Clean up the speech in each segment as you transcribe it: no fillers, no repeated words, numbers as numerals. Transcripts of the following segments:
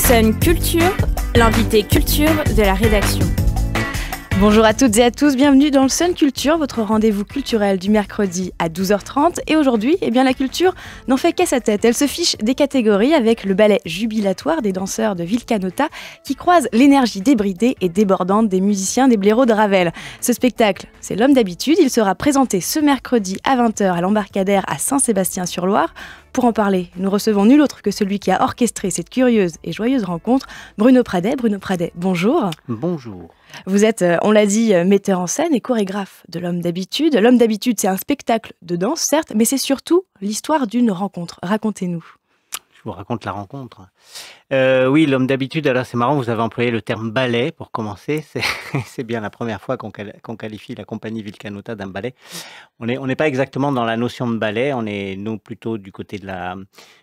Sun Culture, l'invité culture de la rédaction. Bonjour à toutes et à tous, bienvenue dans le Sun Culture, votre rendez-vous culturel du mercredi à 12h30. Et aujourd'hui, la culture n'en fait qu'à sa tête. Elle se fiche des catégories avec le ballet jubilatoire des danseurs de Vilcanota qui croise l'énergie débridée et débordante des musiciens des blaireaux de Ravel. Ce spectacle, c'est l'homme d'habitude. Il sera présenté ce mercredi à 20h à l'Embarcadère à Saint-Sébastien-sur-Loire. Pour en parler, nous recevons nul autre que celui qui a orchestré cette curieuse et joyeuse rencontre, Bruno Pradet. Bruno Pradet, bonjour. Bonjour. Vous êtes, on l'a dit, metteur en scène et chorégraphe de l'homme d'habitude. L'homme d'habitude, c'est un spectacle de danse, certes, mais c'est surtout l'histoire d'une rencontre. Racontez-nous. Je vous raconte la rencontre. Oui, l'homme d'habitude, alors c'est marrant, vous avez employé le terme ballet pour commencer. C'est bien la première fois qu'on qualifie la compagnie Vilcanota d'un ballet. On n'est pas exactement dans la notion de ballet, on est nous plutôt du côté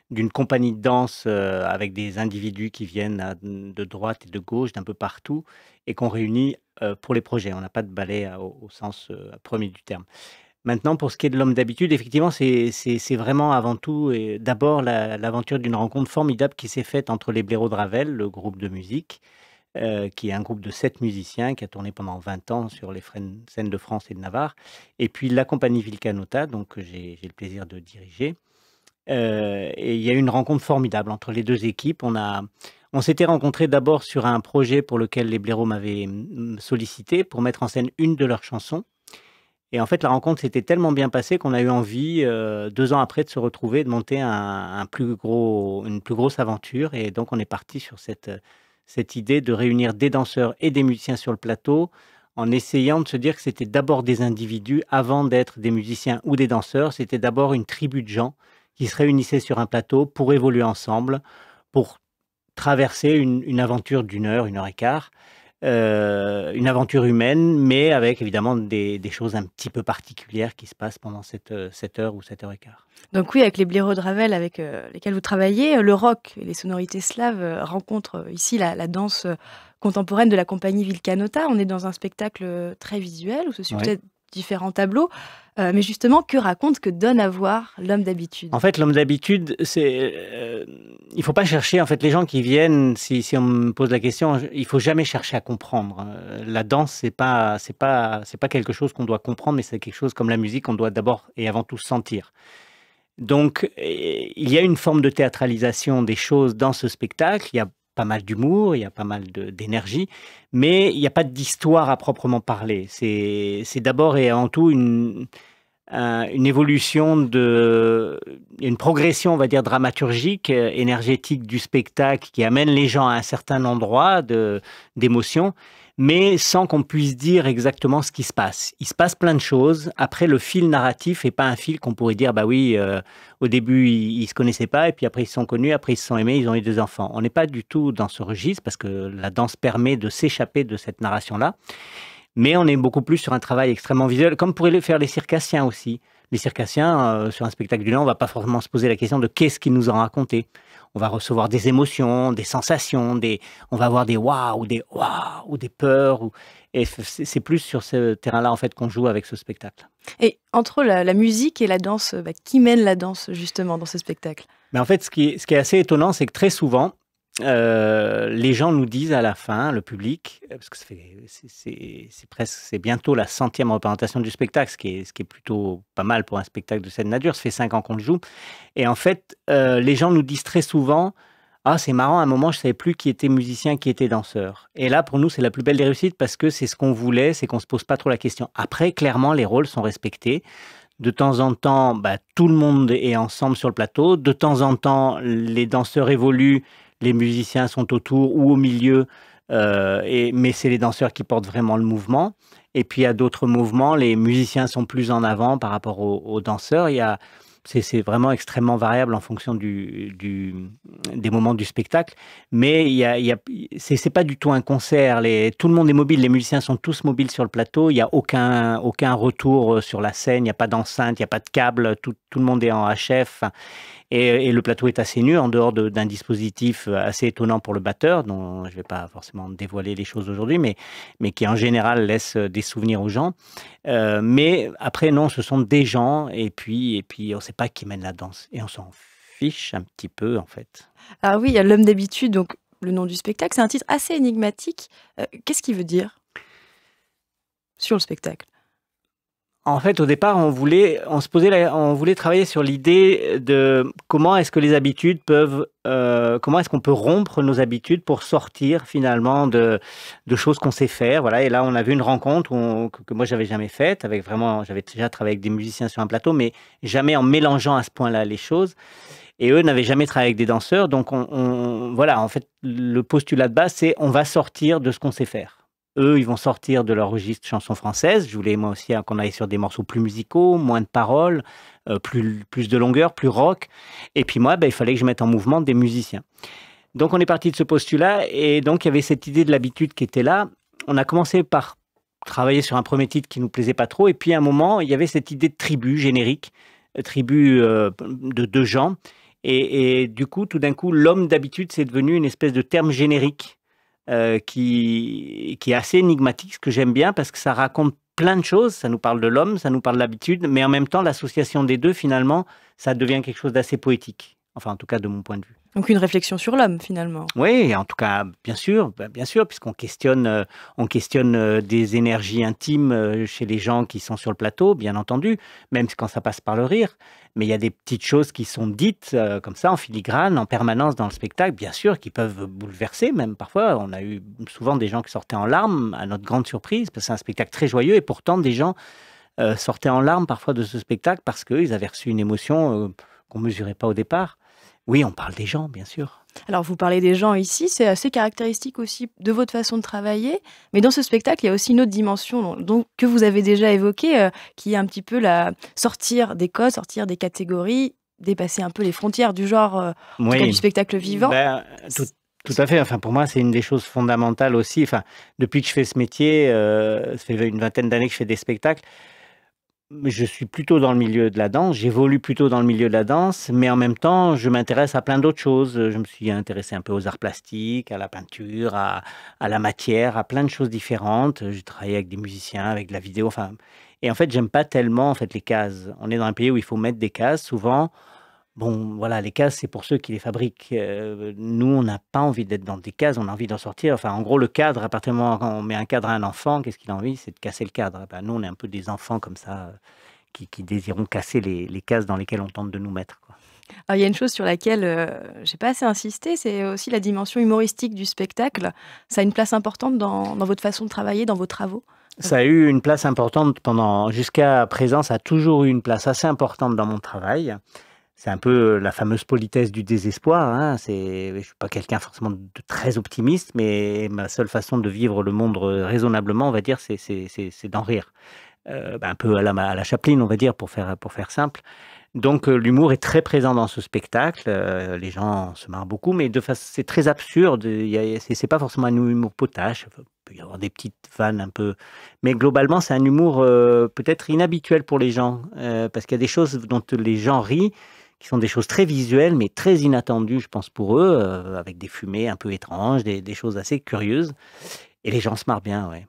d'une compagnie de danse avec des individus qui viennent de droite et de gauche, d'un peu partout, et qu'on réunit pour les projets. On n'a pas de ballet au sens premier du terme. Maintenant, pour ce qui est de l'homme d'habitude, effectivement, c'est vraiment avant tout et d'abord l'aventure d'une rencontre formidable qui s'est faite entre les Blaireaux de Ravel, le groupe de musique, qui est un groupe de 7 musiciens qui a tourné pendant 20 ans sur les scènes de France et de Navarre, et puis la compagnie Vilcanota, donc que j'ai le plaisir de diriger. Et il y a eu une rencontre formidable entre les deux équipes. On s'était rencontrés d'abord sur un projet pour lequel les Blaireaux m'avaient sollicité pour mettre en scène une de leurs chansons. Et en fait, la rencontre s'était tellement bien passée qu'on a eu envie, 2 ans après, de se retrouver, de monter une plus grosse aventure. Et donc, on est parti sur cette idée de réunir des danseurs et des musiciens sur le plateau, en essayant de se dire que c'était d'abord des individus, avant d'être des musiciens ou des danseurs. C'était d'abord une tribu de gens qui se réunissaient sur un plateau pour évoluer ensemble, pour traverser une aventure d'1 heure, 1 heure et quart. Une aventure humaine, mais avec évidemment des choses un petit peu particulières qui se passent pendant cette heure ou 7 heures et quart. Donc oui, avec les Blaireaux de Ravel avec lesquels vous travaillez, le rock et les sonorités slaves rencontrent ici la danse contemporaine de la compagnie Vilcanota. On est dans un spectacle très visuel où se succèdent différents tableaux. Mais justement, que donne à voir l'homme d'habitude? En fait, l'homme d'habitude, il faut pas chercher. En fait, les gens qui viennent, si on me pose la question, il faut jamais chercher à comprendre. La danse, c'est pas quelque chose qu'on doit comprendre, mais c'est quelque chose comme la musique, on doit d'abord et avant tout sentir. Donc, il y a une forme de théâtralisation des choses dans ce spectacle. Il y a pas mal d'humour, il y a pas mal d'énergie, mais il n'y a pas d'histoire à proprement parler. C'est d'abord et avant tout une évolution, une progression, on va dire, dramaturgique, énergétique du spectacle qui amène les gens à un certain endroit d'émotion, mais sans qu'on puisse dire exactement ce qui se passe. Il se passe plein de choses. Après, le fil narratif n'est pas un fil qu'on pourrait dire, bah oui, au début, ils ne se connaissaient pas, et puis après, ils se sont connus, après, ils se sont aimés, ils ont eu 2 enfants. On n'est pas du tout dans ce registre, parce que la danse permet de s'échapper de cette narration-là. Mais on est beaucoup plus sur un travail extrêmement visuel, comme pourraient le faire les circassiens aussi. Les circassiens, sur un spectacle d'une heure, on ne va pas forcément se poser la question de qu'est-ce qu'ils nous ont raconté. On va recevoir des émotions, des sensations, on va avoir des waouh, ou des peurs. Et c'est plus sur ce terrain-là en fait qu'on joue avec ce spectacle. Et entre la musique et la danse, qui mène la danse justement dans ce spectacle? Mais en fait, ce qui est assez étonnant, c'est que très souvent, les gens nous disent à la fin, le public, parce que c'est bientôt la 100e représentation du spectacle, ce qui est plutôt pas mal pour un spectacle de cette nature. Ça fait 5 ans qu'on le joue. Et en fait, les gens nous disent très souvent, ah, c'est marrant, à un moment, je ne savais plus qui était musicien, qui était danseur. Et là, pour nous, c'est la plus belle des réussites parce que c'est ce qu'on voulait, c'est qu'on ne se pose pas trop la question. Après, clairement, les rôles sont respectés. De temps en temps, tout le monde est ensemble sur le plateau. De temps en temps, les danseurs évoluent, les musiciens sont autour ou au milieu, mais c'est les danseurs qui portent vraiment le mouvement. Et puis, il y a d'autres mouvements, les musiciens sont plus en avant par rapport aux danseurs. C'est vraiment extrêmement variable en fonction des moments du spectacle. Mais c'est pas du tout un concert. Tout le monde est mobile. Les musiciens sont tous mobiles sur le plateau. Il n'y a aucun retour sur la scène. Il n'y a pas d'enceinte, il n'y a pas de câble. Tout le monde est en HF. Et le plateau est assez nu, en dehors d'un dispositif assez étonnant pour le batteur, dont je ne vais pas forcément dévoiler les choses aujourd'hui, mais qui en général laisse des souvenirs aux gens. Mais après, non, ce sont des gens, et puis on ne sait pas qui mène la danse. Et on s'en fiche un petit peu, en fait. Ah oui, il y a l'homme d'habitude, donc le nom du spectacle. C'est un titre assez énigmatique. Qu'est-ce qu'il veut dire sur le spectacle? En fait, au départ, on voulait travailler sur l'idée de comment est-ce que les habitudes peuvent, comment est-ce qu'on peut rompre nos habitudes pour sortir finalement de choses qu'on sait faire. Voilà. Et là, on a vu une rencontre que moi j'avais jamais faite j'avais déjà travaillé avec des musiciens sur un plateau, mais jamais en mélangeant à ce point-là les choses. Et eux n'avaient jamais travaillé avec des danseurs. Donc, voilà, en fait, le postulat de base, c'est on va sortir de ce qu'on sait faire. Eux, ils vont sortir de leur registre chanson française. Je voulais moi aussi qu'on aille sur des morceaux plus musicaux, moins de paroles, plus de longueur, plus rock. Et puis moi, il fallait que je mette en mouvement des musiciens. Donc on est parti de ce postulat et donc il y avait cette idée de l'habitude qui était là. On a commencé par travailler sur un premier titre qui nous plaisait pas trop et puis à un moment, il y avait cette idée de tribu générique, tribu de deux gens. Et du coup, tout d'un coup, l'homme d'habitude, c'est devenu une espèce de terme générique qui est assez énigmatique, ce que j'aime bien parce que ça raconte plein de choses. Ça nous parle de l'homme, ça nous parle de l'habitude, mais en même temps, l'association des deux, finalement, ça devient quelque chose d'assez poétique. Enfin, en tout cas, de mon point de vue. Donc une réflexion sur l'homme, finalement. Oui, en tout cas, bien sûr, puisqu'on questionne, des énergies intimes chez les gens qui sont sur le plateau, bien entendu, même quand ça passe par le rire. Mais il y a des petites choses qui sont dites comme ça, en filigrane, en permanence dans le spectacle, bien sûr, qui peuvent bouleverser même parfois. On a eu souvent des gens qui sortaient en larmes, à notre grande surprise, parce que c'est un spectacle très joyeux, et pourtant des gens sortaient en larmes parfois de ce spectacle parce qu'ils avaient reçu une émotion qu'on ne mesurait pas au départ. Oui, on parle des gens, bien sûr. Alors, vous parlez des gens ici, c'est assez caractéristique aussi de votre façon de travailler. Mais dans ce spectacle, il y a aussi une autre dimension que vous avez déjà évoquée, qui est un petit peu sortir des codes, sortir des catégories, dépasser un peu les frontières du genre, en tout cas du spectacle vivant. Tout à fait. Enfin, pour moi, c'est une des choses fondamentales aussi. Enfin, depuis que je fais ce métier, ça fait une vingtaine d'années que je fais des spectacles. Je suis plutôt dans le milieu de la danse, j'évolue plutôt dans le milieu de la danse, mais en même temps, je m'intéresse à plein d'autres choses. Je me suis intéressé un peu aux arts plastiques, à la peinture, à la matière, à plein de choses différentes. J'ai travaillé avec des musiciens, avec de la vidéo. Enfin, et en fait, j'aime pas tellement en fait les cases. On est dans un pays où il faut mettre des cases. Souvent, bon, voilà, les cases, c'est pour ceux qui les fabriquent. Nous, on n'a pas envie d'être dans des cases, on a envie d'en sortir. Enfin, en gros, le cadre, à partir du moment où on met un cadre à un enfant, qu'est-ce qu'il a envie? C'est de casser le cadre. Nous, on est un peu des enfants comme ça, qui désirons casser les cases dans lesquelles on tente de nous mettre, quoi. Alors, il y a une chose sur laquelle je n'ai pas assez insisté, c'est aussi la dimension humoristique du spectacle. Ça a une place importante dans votre façon de travailler, dans vos travaux? Ça a eu une place importante jusqu'à présent, ça a toujours eu une place assez importante dans mon travail. C'est un peu la fameuse politesse du désespoir, hein. Je ne suis pas quelqu'un forcément de très optimiste, mais ma seule façon de vivre le monde raisonnablement, on va dire, c'est d'en rire. Un peu à la Chaplin, on va dire, pour faire simple. Donc l'humour est très présent dans ce spectacle. Les gens se marrent beaucoup, mais c'est très absurde. C'est pas forcément un humour potache. Il peut y avoir des petites vannes un peu, mais globalement c'est un humour peut-être inhabituel pour les gens, parce qu'il y a des choses dont les gens rient, qui sont des choses très visuelles, mais très inattendues, je pense, pour eux, avec des fumées un peu étranges, des choses assez curieuses. Et les gens se marrent bien, ouais.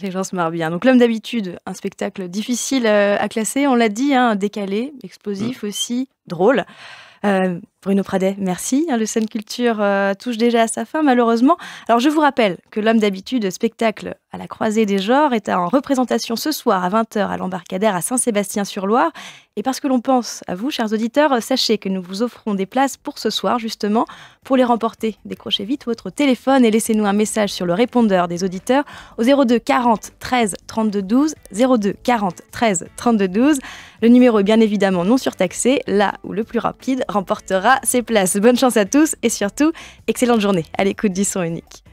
Les gens se marrent bien. Donc l'homme d'habitude, un spectacle difficile à classer, on l'a dit, hein, décalé, explosif aussi, drôle. Bruno Pradet, merci. Le Sun Culture touche déjà à sa fin, malheureusement. Alors, je vous rappelle que l'homme d'habitude, spectacle à la croisée des genres, est en représentation ce soir à 20h à l'Embarcadère à Saint-Sébastien-sur-Loire. Et parce que l'on pense à vous, chers auditeurs, sachez que nous vous offrons des places pour ce soir, justement, pour les remporter. Décrochez vite votre téléphone et laissez-nous un message sur le répondeur des auditeurs au 02 40 13 32 12, 02 40 13 32 12. Le numéro est bien évidemment non surtaxé, là où le plus rapide remportera ses places. Bonne chance à tous et surtout, excellente journée à l'écoute du son unique.